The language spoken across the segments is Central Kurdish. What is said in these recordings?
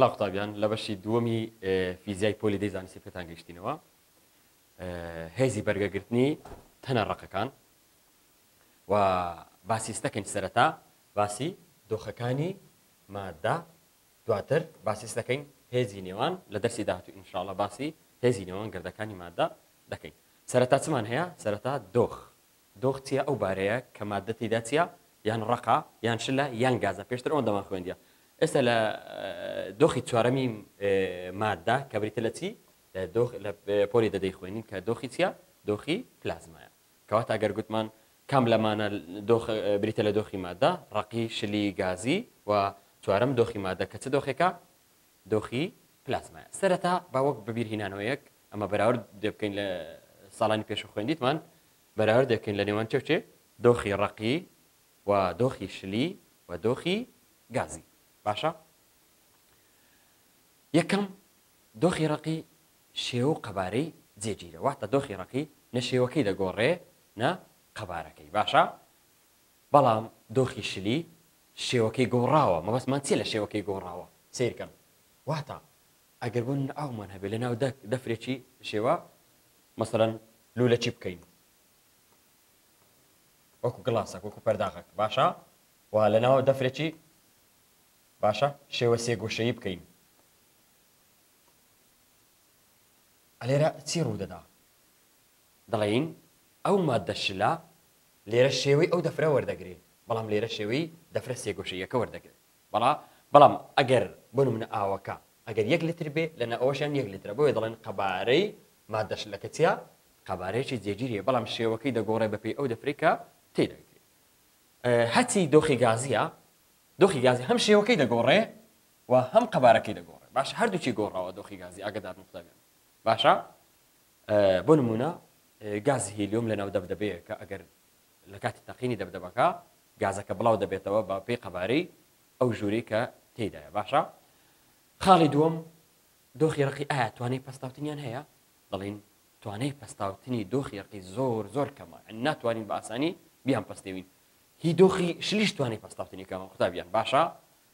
بەڵا قوتابیان لە بەشی دووەمی فیزیای پۆلی دەیزانستی پێتان گەیشتینەوە هێزی بەرگەگرتنی تەنە ڕقەکان و باسی دەکەین سەرەتا باسی دۆخەکانی مادە دواتر باسی دەکەین هێزی نێوان لە دەرسی داهاتوو ئینشاءڵڵا باسی هێزی نێوان گردەکانی مادە دەکەین سەرەتا چمان هەیە سەرەتا دۆخ چییە ئەو بارەیە کە مادە تێیدا چییە یان ڕقە یان شلە یان گازە پێشتر ئەوەن دەمان خوێندیە ئێستا لە دۆخی چوارەمی مادە کە بریتە لە چی لە پۆلی دەدەی خوێنین کە دۆخی چییە دۆخی پلازمایە کەواتە ئەگەر گوتمان کام لەمانە بریتە لە دۆخی مادە ڕقی شلی گازی و چوارەم دۆخی مادە کە چه دۆخێکە دۆخی پلازمایە سەرەتا باوەک ببیرهێنانەوەیەک ئەمە بەراورد دەبکەین لە ساڵانی پێش خوێندیتمان بەراورد دەبکەین لە نێوان چێ دۆخی ڕقی و دۆخی شلی و دۆخی گازی باشە یەکەم دۆخی ڕقی شێوە و قەبارەی جێگیرە واتە دۆخی ڕقی نە شێوەکەی دەگۆڕێ نە قەبارەکەی باشە بەڵام دۆخی شلی شێوەکەی گۆڕاوە مەبەستمان چیە لە شێوەکەی گۆڕاوە سیرکەن واتە ئەگەر بوون ئاومان هەبێت لە ناو دەفرێکی شێوە مەسەڵەن لوولەکی بکەین وەکو گڵاسێک وەکو پەرداخەک باشە و لە ناو دەفرێکی باشە شێوە سێگۆشەیی بکەین لێرە چی ڕوودەدا دەڵێین ئەو مادە شلە لێرە شێوەی ئەو دەفرە وەردەگرێت بەڵام لێرە شێوەی دەفرە سێگۆشەیەکە وەردەگرێت بەڵام ئەگەر بۆ نمونە ئاوەکە ئەگەر 1 لیتر بێ لەنە ئەوەشیان 1 لیترە بۆیە دەڵێن قەبارەی مادە شلەکە چییە قەبارەیەکی جێگیریە بەڵام شێوەکەی دەگۆڕێ بەپێی ئەو دەفرێکە تێدەگرێت هەچی دۆخی گازیە دۆخی گازی هەم شێوەکەی دەگۆڕێ و هەم قەبارەکەی دەگۆڕێ باشە هەردووچی گۆڕاوە دۆخی گازی ئاگدار نقطەبێن باشە بۆ نمونە گازی هیلیۆم لە ناو دەبدەبەیە کە ئەگەر لە کاتی تەقینی دەبدەبەکە گازەکە بڵاو دەبێتەوە بە پێی قەبارەی ئەو ژووری کە تێدایە باشە خاڵی دووەم دۆخی ڕقی ئایا توانای پەستاوتنیان هەیە دەڵێن توانای پەستاوتنی دۆخی ڕقی زۆر کەمە ناتوانین بە ئاسانی بیان پەستێوین هی دۆخی شلیش توانای پەستاوتنی کەمە قوتابیان باشە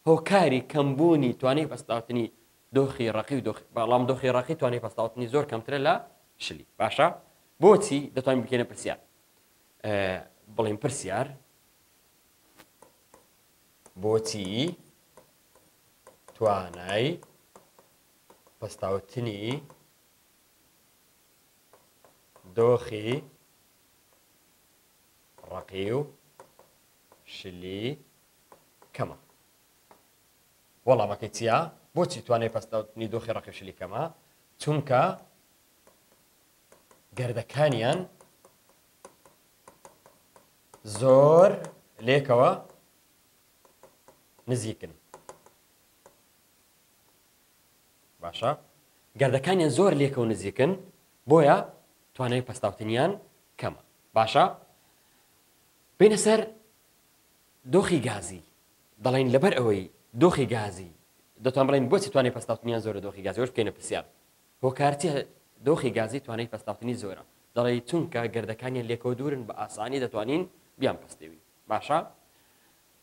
هۆکاری کەمبوونی توانای پەستاوتنی دۆخی ڕقی و بەڵام دۆخی ڕقی توانای پەستاوتنی زۆر کەمترە لە شلی باشە بۆچی دەتوانین بکەینە پرسیار بڵێن پرسیار بۆچی توانای پەستاوتنی دۆخی ڕقی و شلی کەمە وەڵامەکەی چییە بۆچی توانای پەستاوتنی دۆخی ڕقی و شلی کەمە چونکە گەردەکانیان زۆر لێکەوە نزیکن باشە گەردەکانیان زۆر لێکەوە نزیکن بۆیە توانای پەستاوتنیان کەمە باشە بینە سەر دۆخی گازی دەڵێن لەبەر ئەوەی دۆخی گازی دەتوان بڵێن بۆچی توانای پەستاوتنیان زۆرە دۆخی گازی وەش بکەینە پرسیار هۆکارچی دۆخی گازی توانای پەستاوتنی زۆرە دەڵێ چونکە گەردەکانیان لێکەوە دوورن بە ئاسانی دەتوانین بیان پەستێوین باشە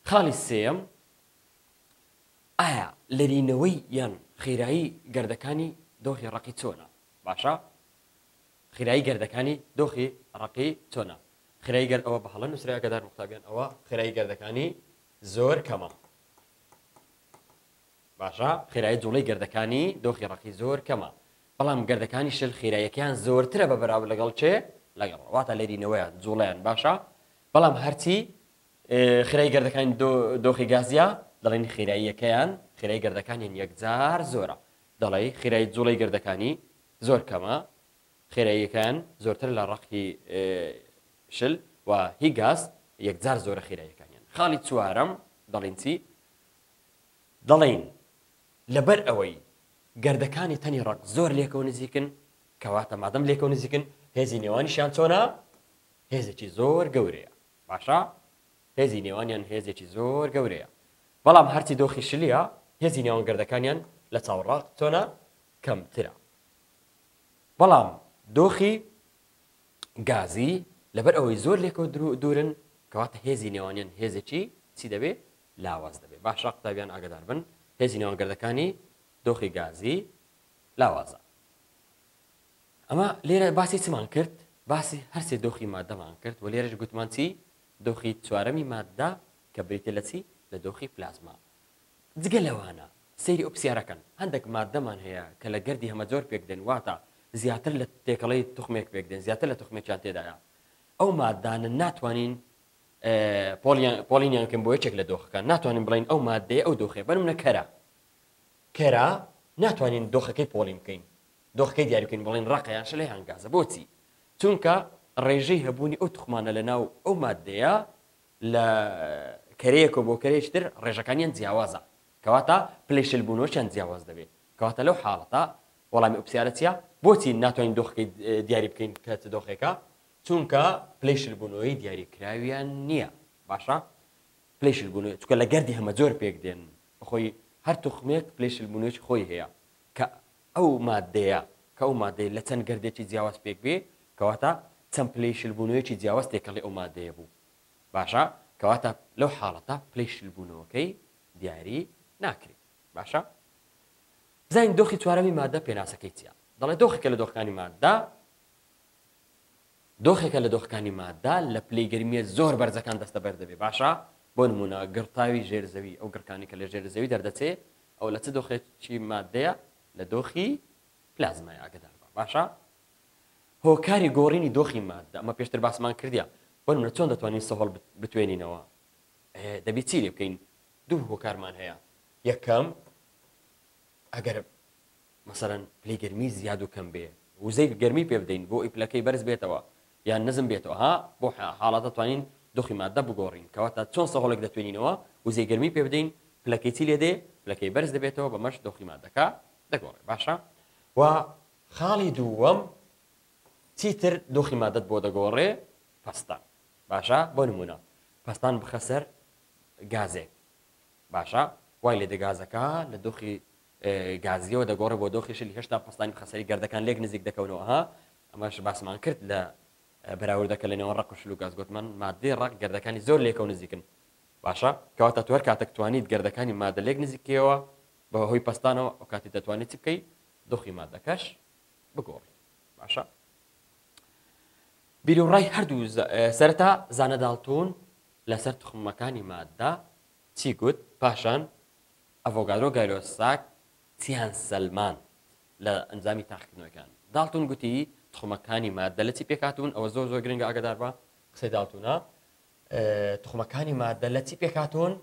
خاڵی سێم ئایا لەرینەوەی یان خێرایی گەردەکانی دۆخی ڕقی چۆنە باشە خێرایی گەردەکانی دۆخی ڕقی چۆنە خێرایی گەرد ئەوە بە هەڵە نووسراوە ئاگادار مختابیان ئەوە خێرایی گەردەکانی زۆر کەمە باشە خێرایی جوڵەی گەردەکانی دۆخی ڕقی زۆر کەمە بەڵام گەردەکانی شل خێراییەکیان زۆرترە بە بەراورد لەگەڵ چێ لەگەڵ واتە لەرینەوەیان جوڵیان باشە بەڵام هەرچی خێرایی گەردەکانی دۆخی گازیە دەڵێن خێراییەکەیان خێرایی گەردەکانیان یەکجار زۆرە دەڵێ خێرایی جوڵەی گەردەکانی زۆر کەمە خێراییەکان زۆرتر لە ڕقی شل و هی گاز یەکجار زۆرە خێراییەکانیان خاڵی چوارەم دەڵێن چی دەڵێن لەبەر ئەوەی گەردەکانی تەنی ڕق زۆر لێکەوە نزیکن کەواتە مادەم لێکەوە نزیکن هێزی نێوانیشیان چۆنە هێزێکی زۆر گەورەیە باشە هێزی نێوانیان هێزێکی زۆر گەورەیە بەڵام هەرچی دۆخی شلیە هێزی نێوان گەردەکانیان لە چاوەڕاق چۆنە کەمترە بەڵام دۆخی گازی لەبەر ئەوەی زۆر لێکەوە دوورن کەواتە هێزی نێوانیان هێزێکی چی دەبێ لاواز دەبێ باشە قوتابیان ئاگادار بن هێزی نێوان گەردەکانی دۆخی گازی لاوازە. ئەمە لێرە باسی چمان کرد؟ باسی هەرسێ دۆخی مادەمان کرد و لێرەش گوتمان چی؟ دۆخی چوارەمی مادە کە بریتە لە چی؟ لە دۆخی پلازما. جگە لەوانە سەیری ئەو پرسیارەکەن هەندێک مادەمان هەیە کە لە گەردی هەمە جۆر پێکدێن واتە زیاتر لە تێکەڵەی توخمێک پێکدێن زیاتر لە توخمێکیان تێدایە. ئەو مادانە ناتوانین پۆلینیانکەم بۆ یەکێک لە دۆخەکان ناتوانین بڵین ئەو مادەیە ئەو دۆخێ بەنمونە کەرە ناتوانین دۆخەکەی پۆلین بکەین دۆخەکەی دیاری بکەین بڵین ڕقیان شلێ هەنگازە بۆچی؟ چونکە ڕێژەی هەبوونی ئەو توخمانە لە ناو ئەو مادەیە لە کەرەیەکە بۆ کەرەیەکی تر ڕێژەکانیان جیاوازە کەواتە پلەیشل بوونەوەیان جیاواز دەبێت کەواتە لەو حاڵەتە وەڵامی ئەو پرسیارە چییە؟ بۆچی ناتوانین دۆخەکەی دیاری بکەین کە چ دۆخێکە؟ چونکە پلەیشل بوونەوەی دیاریکراویان نییە. باشە؟ پلەیشل بوونەوەی چونکە لە گەردی هەمە جۆر پێک دێن بەخۆی هەر توخمێک پلەیشل بوونەوەی خۆی هەیە کە ئەو مادەیە کە ئەو مادەی لە چەند گەردێکی جیاواز پێک بێ کەواتە چەند پلەیشل بوونەوەیەکی جیاواز تێکەڵی ئەو مادەیە بوو. باشە؟ کەواتە لەو حاڵەتە پلەیشل بوونەوەکەی دیاری ناکرێت. باشە؟ بزانین دۆخی چوارەمی مادە پێناسەکەی چییە؟ دەڵێ دۆخێکە لە دۆخەکانی مادە دۆخێکە لە دۆخەکانی مادە لە پلەی گەرمیە زۆر بەرزەکان دەستە بەر دەبێت. باشە؟ بۆ نمونە گڕتاوی ژێرزەوی ئەو گڕکانی کە لە ژێرزەوی دەردەچێت ئەو لە چ دۆخێکی مادەیە؟ لە دۆخی پلازمای ئاگدار بە. باشە؟ هۆکاری گۆڕینی دۆخی مادە ئەمە پێشتر باسمان کردیە بۆ نمونە چۆن دەتوانین سەهۆڵ بتوێنینەوە؟ دەبێت چی لێ بکەین؟ دوو هۆکارمان هەیە. یەکەم ئەگەر مەسەرەن پلەی گەرمی زیاد و کەم بێ وزەی گەرمی پێ بدەین بۆ ئیپلەکەی بەرز بێتەوە یان نزم بێتەوە ها بۆ حاڵەتە دەتوانین دۆخی مادە بگۆڕین کەواتە چۆن سەهۆڵێک دەتوێنینەوە وزەی گەرمی پێ بدەین پلەکەی چی لێ دێ پلەکەی بەرز دەبێتەوە بەمەش دۆخی مادەکە دەگۆڕێ. باشە؟ و خاڵی دووەم چیتر دۆخی مادەت بۆ دەگۆڕێ؟ پەستان. باشە؟ بۆ نمونە پەستان بخە سەر گازێک. باشە؟ وای لێ دەگازەکە لە دۆخی گازیەوە دەگۆڕێ بۆ دۆخی شلی هێشتا پەستانی بخەسەری گەردەکان لێک نزیک دەکەونەوە ها ئەمەش باسمان کرد لە بەراوردەکە لەنێوە ڕق و شل و گاز گوتمان مادەی ڕق گەردەکانی زۆر لێکە و نزیکن. باشە؟ کەواتە تۆ هەر کاتێک توانیت گەردەکانی مادە لێک نزیکیەوە بەهۆی پەستانەوە ئەو کاتی دەتوانێت چی بکەیت؟ دۆخی مادەکەش بگۆڕی. باشە؟ بیرۆڕای هەردوو سەرەتا زانە داڵتون لەسەر توخمەکانی مادە چی گوت؟ پاشان ئەڤۆگادرۆ گایلۆساک چیان سەلمان لە ئەنجامی تاقیکردنەوەکان. داڵتون گوتی توخمەکانی مادە لە چی پێکاتون؟ ئەوە زۆر زۆر گرنگە ئاگادار بە قسەی داڵتونە. توخمەکانی مادە لە چی پێکاتون؟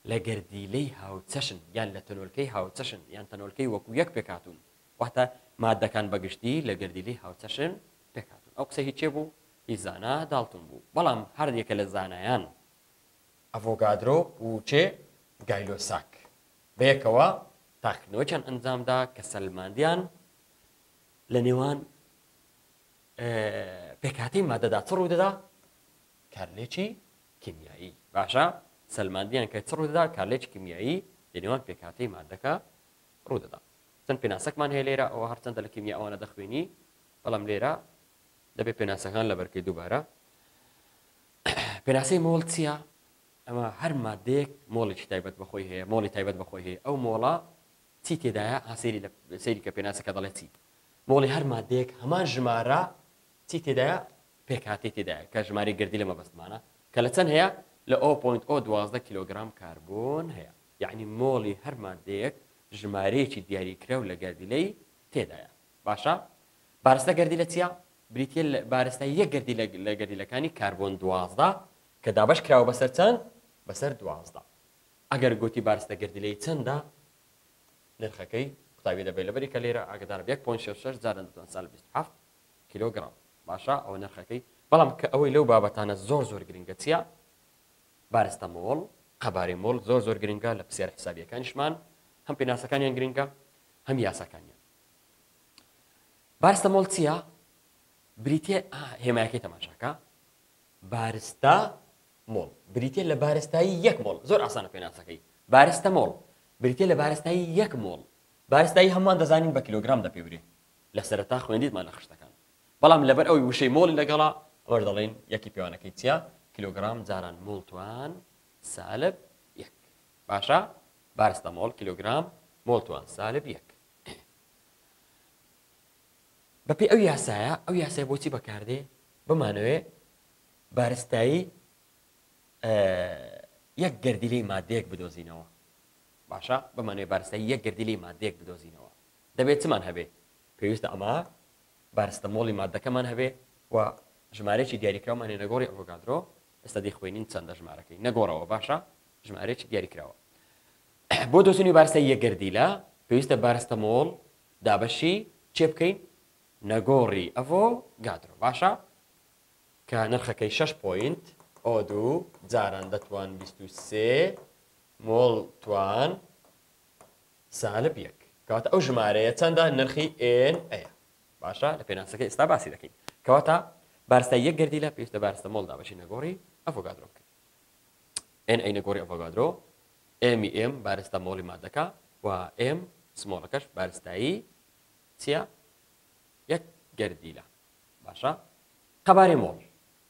لە گەردیلەی هاوچەشن یان لە تەنۆلکەی هاوچەشن یان تەنۆلکەی وەکو یەک پێکاتون. واتە مادەکان بەگشتی لە گەردیلەی هاوچەشن پێکاتون. ئەو قسە هیچ بوو؟ هیچ زانا داڵتون بوو. بەڵام هەردێکە لە زانایان ئەڤۆگادرۆ و چێ گایلۆساک بەیەکەوە تاقیکردنەوەیان ئەنجامدا کە سەلماندیان لە نێوان پێکهاتەی مادەدا چ ڕوودەدا؟ کارلێکی کیمیایی. باشە؟ سەلماندیان کە چ ڕوودەدا؟ کارلێکی کیمیایی لە نێوان پێکهاتەی مادەکە ڕوودەدا. چەند پێناسەکمان هەیە لێرە ئەوە هەرچەندە لە کیمیا ئەوانە دەخوێنی بەڵام لێرە دەبێت پێناسەکان لە بەرکەی دووبارە. پێناسەی مۆڵ چییە؟ ئەمە هەر مادەیەک مۆڵێکی تایبەت بەخۆی هەیە مۆڵی تایبەت بەخۆی هەیە ئەو مۆڵە چی تێدایە؟ سەیری کە پێناسەکە دەڵێت چی؟ مۆڵی هەر مادەیەک هەمان ژمارە چی تێدایە؟ پێکهاتەی تێدایە کە ژماری گردی لە مەبەستمانە کە لە چەند هەیە؟ لە 0.012 کیلۆگرام کاربۆن هەیە. یعنی مۆڵی هەر مادەیەک ژمارەیەکی دیاریکراو لە گەردیلەی تێدایە. باشە؟ بارستە گەردیلە چییە؟ بریتیە بارستای یەک گەردی لە گەردیلەکانی کاربۆن 12 کە دابش کراوە بەسەر چەند؟ بەسەر 12. ئەگەر گوتی بارستە گەردیلەی چەندە نرخەکەی قوتابی دەبێت لەبەری کە لێرە ئاگدار 1.66 جاران دەتوان سال 27 کیلۆگرام. باشە؟ ئەوە نرخەکەی. بەڵام کە ئەوەی لەو بابەتانە زۆر زۆر گرنگە چییە؟ بارستە مۆڵ قەبارەی مۆڵ زۆر زۆر گرنگە لە پرسیارە حسابیەکانیشمان هەم پێناسەکانیان گرنگە هەم یاساکانیان. بارستە مۆڵ چییە؟ بریتیە هێمایەکەی تەماشاکە بارستە مۆڵ بریتیە لە بارستایی یەک مۆڵ. زۆر ئاسانە پێناسەکەی. بارستە مۆڵ بریتیە لە بارستایی یەک مۆڵ. بارستایی هەمووان دەزانین بە کیلۆگرام دەپێورێ لە سەرەتا خوێندیتمان لە خشتەکان. بەڵام لەبەر ئەوی وشەی مۆڵی لەگەڵا ئەوە دەڵێن یەکی پێوانەکەی چییە؟ کیلۆگرام جاران مۆڵ توان سالب یەک. باشە؟ بارستە مۆڵ کیلۆگرام مۆڵتوان سالب یەک بەپێی ئەو یاسایە بۆچی بەکاردێ بمانەوێ بارستایی یەک گەردیلەی مادەیەک بدۆزینەوە باشە بمانەوێ بارستایی یەک گەردیلەی مادەیەک بدۆزینەوە دەبێت چمان هەبێ پێویستە ئەمە بارستەمۆڵی مادەکەمان هەبێ و ژمارەیەکی دیاریکراومان نەگۆڕی ئەڤۆگادرۆ ئێستا دەیخوێنین چەندە ژمارەکەی نەگۆڕەوە باشە ژمارەیەکی دیاریکراوە بۆ دۆزینی بارستایی یەک گەردیلە پێویستە بارستەمۆڵ دابەشی چێ بکەین نەگۆڕی ئەڤۆگادرۆ باشە کە نرخەکەی 6 پوینت ئۆ2 جاران دەتوان 23 مۆڵ توان سالب یەک کەواتە ئەو ژمارەیە چەندە نرخی ئێن ئەیە باشە لە پێناسەکە ئێستا باسی دەکەین کەواتە بارستایی یەک گەردیلە پێویستە بارستەمۆڵ دابەشی نەگۆڕی ئەڤۆگادرۆ بکەین ئێن ئەی نەگۆڕی ئەڤۆگادرۆ ئێمی ئێم بارستەمۆڵی مادەکە و ئێم سمۆڵەکەش بارستایی چییە یەک گەردیلە باشە قەبارەی مۆڵ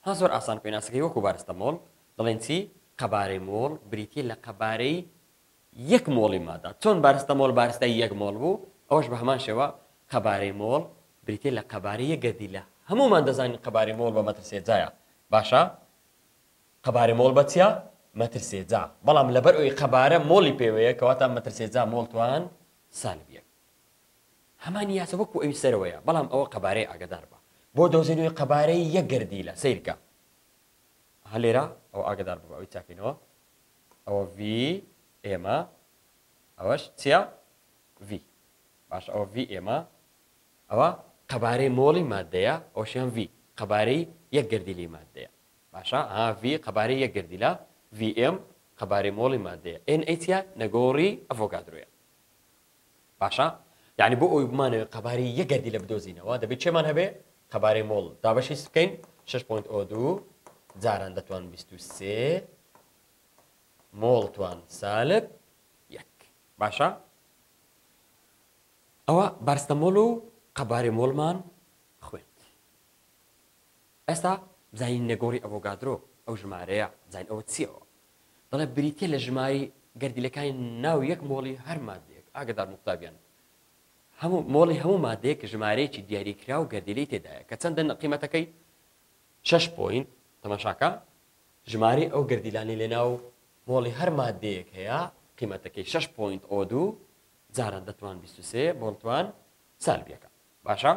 ها زۆر ئاسان پێناسەکەی وەکو بارستەمۆڵ دەڵێن چی قەبارەی مۆڵ بریتیە لە قەبارەی یەک مۆڵی مادە چۆن بارستەمۆڵ بارستایی یەک مۆڵ بوو ئەوەش بە هەمان شێوە قەبارەی مۆڵ بریتیە لە قەبارەی یەک گەردیلە هەمومان دەزانین قەبارەی مۆڵ بە مەتر سێجایە باشە قەبارەی مۆڵ بە چییە مەتر سێجا بەڵام لەبەر ئەوەی قەبارە مۆڵی پێوەیە کەواتە مەتر سێجا مۆڵ توان سالب یەک هەمانی یاسە وەکو ئەوی سەرەوەیە بەڵام ئەوە قەبارەی ئاگدار بە بۆ دۆزینەوەی قەبارەی یەک گەردیلە سیرکە هەلێرە ئەو ئاگدار بوو ئەوی چاکەینەوە ئەوە ڤی ئێمە ئەوەش چییە ڤی باش ئەوە ڤی ئێمە ئەوە قەبارەی مۆڵی مادەیە ئەوشیان ڤی قەبارەی یەک گەردیلی مادەیە باشە ها ڤی قەبارەی یەک گەردیلە ڤی ئێم قەبارەی مۆڵی مادەیە ئێن ئەیتیا نەگۆڕی ئەڤۆگادرۆیە باشە یعنی بۆ ئەوی بمانەوێت قەبارەی یەک گەردیلە بدۆزینەوە دەبێت چێمان هەبێ قەبارەی مۆڵ دابەشی بکەین 6.02 جاران دەتوان 23 مۆڵ توان سالب یەک باشە ئەوە بارستەمۆڵ و قەبارەی مۆڵمان خوێند ئێستا بزانین نەگۆڕی ئەڤۆگادرۆ ئەو ژمارەیە بزانین ئەوە چیەوە دەڵێ بریتیە لە ژماری گەردیلەکانی ناو یەک مۆڵی هەر مادەیەک ئاگدار مقتابیان هەموو مۆڵی هەموو مادەیەک ژمارەیەکی دیاریکرا و گەردیلەی تێدایە کە چەندە قیمەتەکەی 6 پوینت تەماشاکە ژماری ئەو گەردیلانی لێناو مۆڵی هەر مادەیەک هەیە قیمەتەکەی 6 پوینت ئۆ2 جاران دەتوان 23 مۆڵ توان سالبیەکە باشە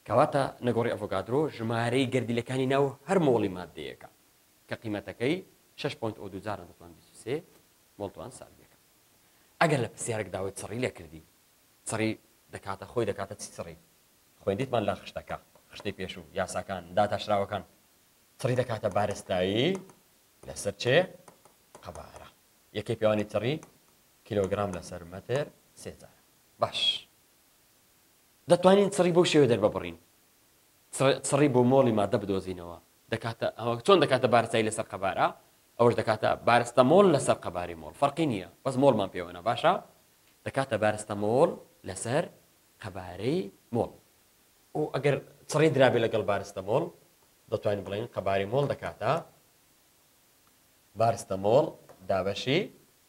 کەواتە نەگۆڕی ئەڤۆگادرۆ ژمارەی گەردیلەکانی ناو هەر مۆڵی مادەیەکە کە قیمەتەکەی 6.02 جاران دەتوان 23 مۆڵ توان سالبیەکە ئەگەر لە پرسیارێک داوای چڕی لێ کردی چڕی دەکاتە خۆی دەکاتە چی چڕی خوێندیتمان لە خشتەکە خشتەی پێشوو یاساکان داتاشراوەکان چڕی دەکاتە بارستایی لەسەر چێ قەبارە یەکەی پیاوانی چڕی کیلۆگرام لەسەر مەتر سێجار باش دەتوانین چڕی بەو شێوە دەرببڕین چڕی بۆ مۆڵی مادە بدۆزینەوە دەکاتە ئەوە چۆن دەکاتە بارستایی لەسەر قەبارە ئەوەش دەکاتە بارستەمۆڵ لەسەر قەباری مۆڵ فەرقی نییە بەس مۆڵمان پێوەنە باشە دەکاتە بارستەمۆڵ لەسەر قەبارەی مۆڵ و ئەگەر چڕی درابێ لەگەڵ بارستەمۆڵ دەتوانین بڵین قەباری مۆڵ دەکاتە بارستەمۆڵ دابەشی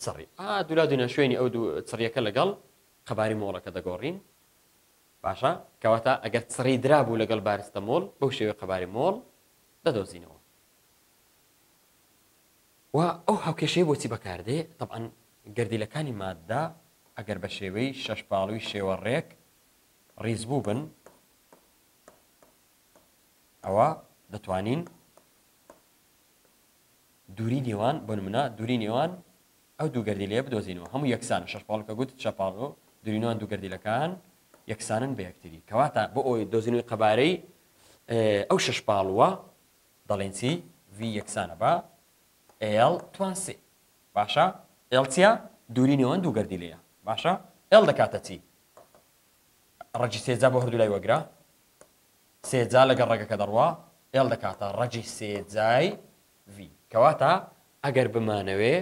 چڕی دوولا دوێنە شوێنی ئەو دوو چڕیەکە لەگەڵ قەباری مۆڵەکە دەگۆڕین باشە کەواتە ئەگەر چڕی درابوو لەگەڵ بارستەمۆڵ بەو شێوەی قەباری مۆڵ دەدۆزینەوە و ئەو هاوکێشەیە بۆچی بەکاردێ طبعاً گەردیلەکانی مادە ئەگەر بە شێوەی شەشپاڵووی شێوە ڕێک ڕیزبوو بن ئەوە دەتوانین دووری نێوان بۆ نمونە دووری نێوان ئەو دوو گەردیلەیە بدۆزینەوە هەموو یەکسان شەشپاڵەکە گوت شەپاڵۆ دووری نێوان دوو گەردیلەکان یەکسانن بە یەکتری کەواتە بۆ ئەوی دۆزینەوەی قەبارەی ئەو شەشپاڵوە دەڵێن چی ڤی یەکسانە بە ئێڵ توان سێ باشە ئێڵ چییە دووری نێوان دوو گەردیلەیە باشە ئێڵ دەکاتە چی ڕەجی سێجا بۆ هەردوو لای وەگرا سێجا لەگەڵ ڕێگەکە دەڕوا ئێڵ دەکاتە ڕەجی سێجای ڤی کەواتە ئەگەر بمانەوێ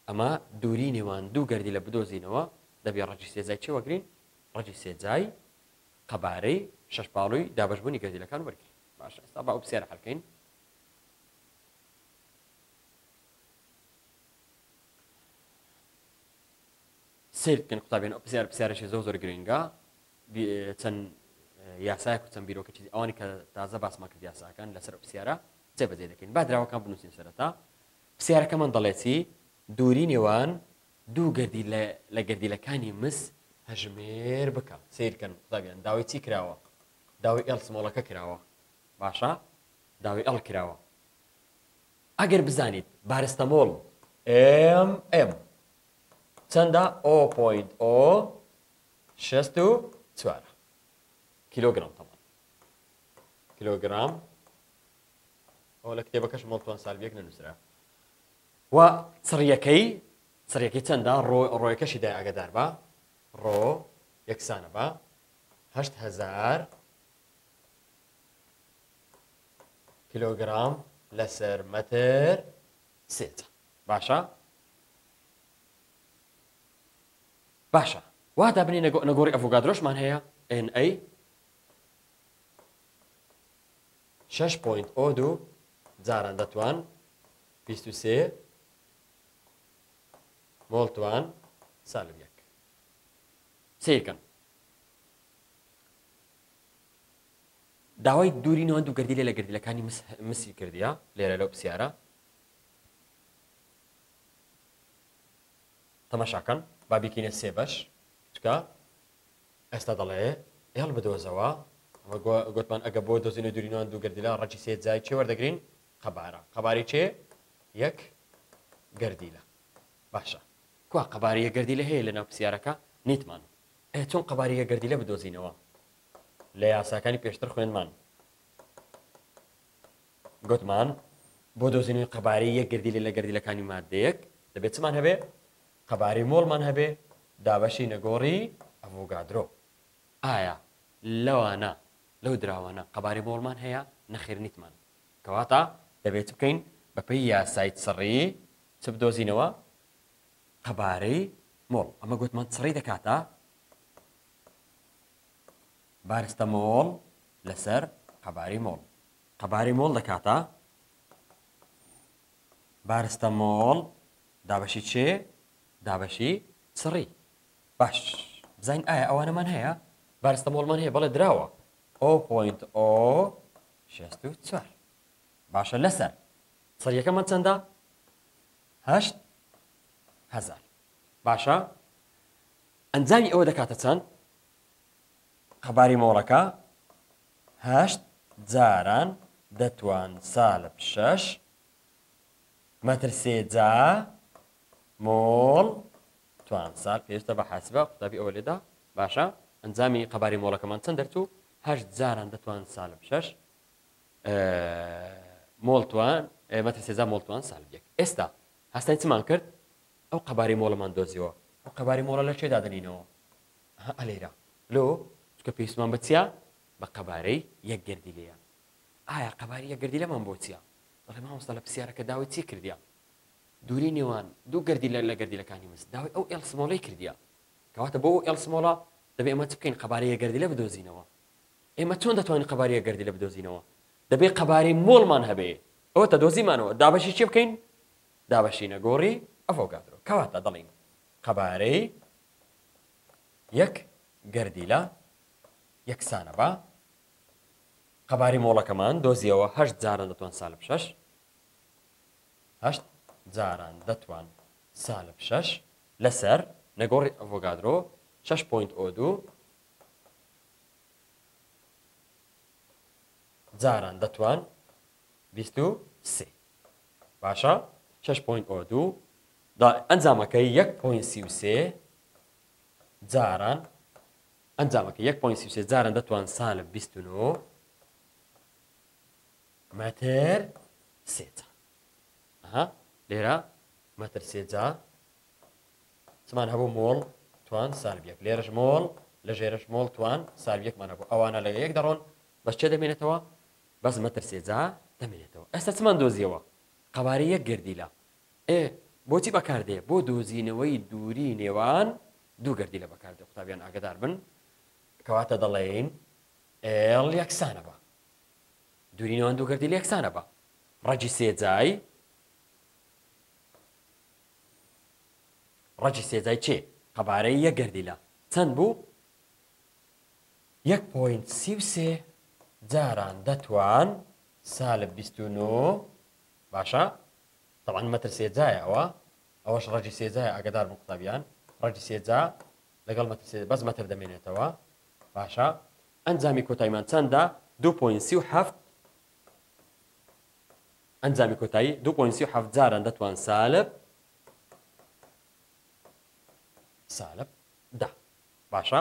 ئەمە دووری نێوان دوو گەردیلە بدۆزینەوە دەبێ ڕەجی سێجای چی وەگرین ڕەجی سێجای قەبارەی شەشپاڵووی دابەشبوونی گەردیلەکان وەرگین باشە ئێستا با ئەو پرسیارە حەلکەین سير كان قطابين بسيارة شيء زوزر جرينجا تن یاسایەک و چەند بیرۆکەی ئەوانی کە تازە باسمان کرد یاساکان لەسەر پرسیارە جێبەجێ دەکەین با دراوەکان بنووسین سەرەتا پرسیارەکەمان دەڵێتی دووری نێوان دوو گەردی لە گەردیلەکانی مس هەژمێر بکە سیرکەن قوتابیان داوای چی کراوە داوای ئێڵ سمۆڵەکە کراوە باشە داوای ئەڵ کراوە ئەگەر بزانیت بارستەمۆڵ m چەندە 0.064 كيلوغرام طبعا كيلوغرام ولا كتابكش مولتوان سالبيك ننسرا و سريكي تندا رويكش دا اقدار با رو يكسانا با 8000 كيلوغرام لسر متر سيتا باشا وهذا بني نقوري افوغادروش مان هي ان اي 6.02 جاران دەتوان 23 مۆڵتوان سالب یەک سیرکەن داوای دووری نێوان دوو گەردیلە لە گەردیلەکانی مسی کردیە لێرە لەو پرسیارە تەماشاکەن با بیکەینە سێ بەش چکە ئێستا دەڵێ هێڵ بدۆزەوە گوتمان ئەگە بۆ دۆزینە دوورینەوان دوو گەردیلە ڕەجی سێ جای چێ وەردەگرین قەبارەی چێ یەک گەردیلە باشە کوا قەبارەی یەک گەردیلە هەیە لە ناو پرسیارەکە نیتمان چۆن قەبارەی یەک گەردیلە بدۆزینەوە لە یاساکانی پێشتر خوێنمان گوتمان بۆ دۆزینەوەی قەبارەی یەک گەردیلە لە گەردیلەکانی مادەیەک دەبێت چمان هەبێ قەبارەی مۆڵمان هەبێ دابەشی نەگۆڕی ئەڤۆگادرۆ ئایا لەوانە لەو دراوانە قەبارەی مۆڵمان هەیە نەخێر نیتمان کەواتە دەبێت بکەین بەپێی یاسای سڕی چ بدۆزینەوە قەبارەی مۆڵ ئەمە گوتمان سڕی دەکاتە بارستەمۆڵ لەسەر قەبارەی مۆڵ دەکاتە بارستەمۆڵ دابەشی چێ دابەشی سڕی باش بزانین ئایا ئەوانەمان هەیە بارستەمۆڵمان هەیە بەڵێ دراوە 0.064 باشە لەسەر سەریەکەمان چەندە 8000 باشە ئەنجامی ئەوە دەکاتە چەند قەبارەی مۆڵەکە 8 جاران دەتوان سالب 6 مەتر سێ جا مۆڵ توان سال پێشتە بە حاسبە قوتابی ئەوە لێدا باشە ئەنجامی قەبارەی مۆڵەکەمان چەند دەرچوو 8 جاران دەتوان سالب 6 مۆڵ توان مەتر سێ جا مۆڵ توان سالب یەک ئێستا هەستانی چمان کرد ئەو قەبارەی مۆڵەمان دۆزیەوە ئەو قەبارەی مۆڵە لە چێدا دەنینەوە ئەلێرە لۆ چکە پێویستمان بە چیە بە قەبارەی یەک گەردیلەیە ئایا قەبارەی یەک گەردیلەمان بۆ چیە دەڵێ مامۆستا لە پرسیارەکە داوای چی کردیە دووری نێوان دوو گەردیلە لە گەردیلەکانی مس داوای ئەو ئێڵ سمۆڵەی کردیە کەواتە بۆ ئەو ئێڵ سمۆڵە دەبێت ئێمە چ بکەین قەبارەی یەک گەردیلە بدۆزینەوە ئێمە چۆن دەتوانین قەبارەی یەک گەردیلە بدۆزینەوە دەبێت قەبارەی مۆڵمان هەبێ ئەوە دۆزیمانەوە دابەشی چی بکەین دابەشی نەگۆڕی ئەڤۆگادرۆ کەواتە دەڵێن قەبارەی یەک گەردیلە یەکسانە بە قەبارەی مۆڵەکەمان دۆزیەوە 8 جاران دەتوان سالب 6 8 جاران دەتوان سالب 6 لەسەر نەگۆڕی ئەڤۆگادرۆ 6.02 جاران دەتوان 23 باشە 6.02 ئەنجامەکەی 1.33 جاران ئەنجامەکە 1.33 جاران دەتوان سالب 29 مەتر سێجا لێرە مەتر سێجا چمان هەبوو مۆڵ توان سالب یەک لێرەش مۆڵ لە ژێرەش مۆڵ توان سالب یەکمان هەبوو ئەوانە لە یەک دەڕۆن بەس چێ دەمێنێتەوە بەس مەتر سێجا دەمێنێتەوە ئێستا چمان دۆزیەوە قەبارەی یەک گەردیلە بۆچی بەکاردێ بۆ دۆزینەوەی دووری نێوان دوو گەردیلە بەکاردێ قوتابیان ئاگدار بن کەواتە دەڵێن ئێڵ یەکسانە بە دووری نێوان دوو گەردیلە یەکسانە بە ڕەجی سێجای چێ قەبارەی یەک گەردیلە چەند بوو 1.33 جاران دەتوان سالب 29 باشە طبعا مەتر سێجایە ئەوەش ڕەجی سێجایە ئاگدار بوو قوتابیان ڕەجی سێجا لەگەڵ مەتر سێ بەس مەتر دەمێنێتەوە باشە ئەنجامی کۆتاییمان چەندە 2.37 ئەنجامی کۆتایی 2.37 جاران دەتوان سالب دا باشە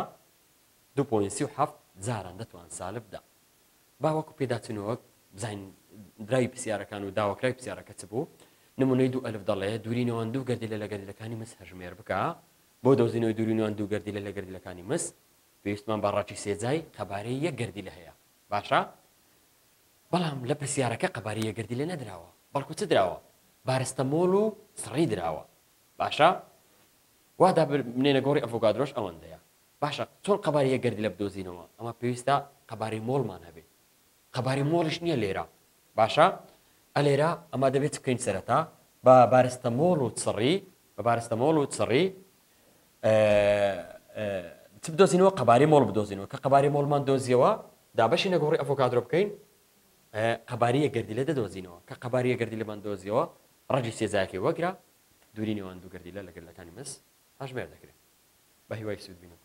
2.37 جاران دەتوان سالب دا باوەکو پێداچنەوە بزین درای پرسیارەکان و داواکرای پرسیارەکە چ بوو نمونەی 2 ئەلف دەڵێ دووری نێوان دوو گەردیلە لە گەردیلەکانی مس هەژمێر بکە بۆ دۆزینەوەی دووری نێوان دوو گەردیلە لە گەردیلەکانی مس پێویستمان بە ڕاجی سێجای قەبارەی یەک گەردیلە هەیە باشە بەڵام لە پرسیارەکە قەبارەی یەک گەردیلە نەدراوە بەڵکو چ دراوە بارستەمۆڵ و سڕی دراوە باشە وادا بنێنە گۆڕی ئەڤۆگادرۆش ئەوەندەیە باشە چۆن قەبارەی یەک گەردیلە بدۆزینەوە ئەمە پێویستە قەبارەی مۆڵمان هەبێ قەبارەی مۆڵش نییە لێرە باشە ئەلێرە ئەمە دەبێت بکەین سەرەتا بە بارستەمۆڵ و سڕی بە بارستەمۆڵ و سڕی چ بدۆزینەوە قەبارەی مۆڵ بدۆزینەوە کە قەبارەی مۆڵمان دۆزیەوە دابەشی نەگۆڕی ئەڤۆکادرۆ بکەین قەبارەی یەک گەردیلە دەدۆزینەوە کە قەبارەی یەک گەردیلەمان دۆزیەوە ڕەجی سێجایەکی وەگرە دووری نێوان دوو گەردیلە لە گەردیلەکانی مس هەژمێر دەکرێت بە هیوای سوود بینم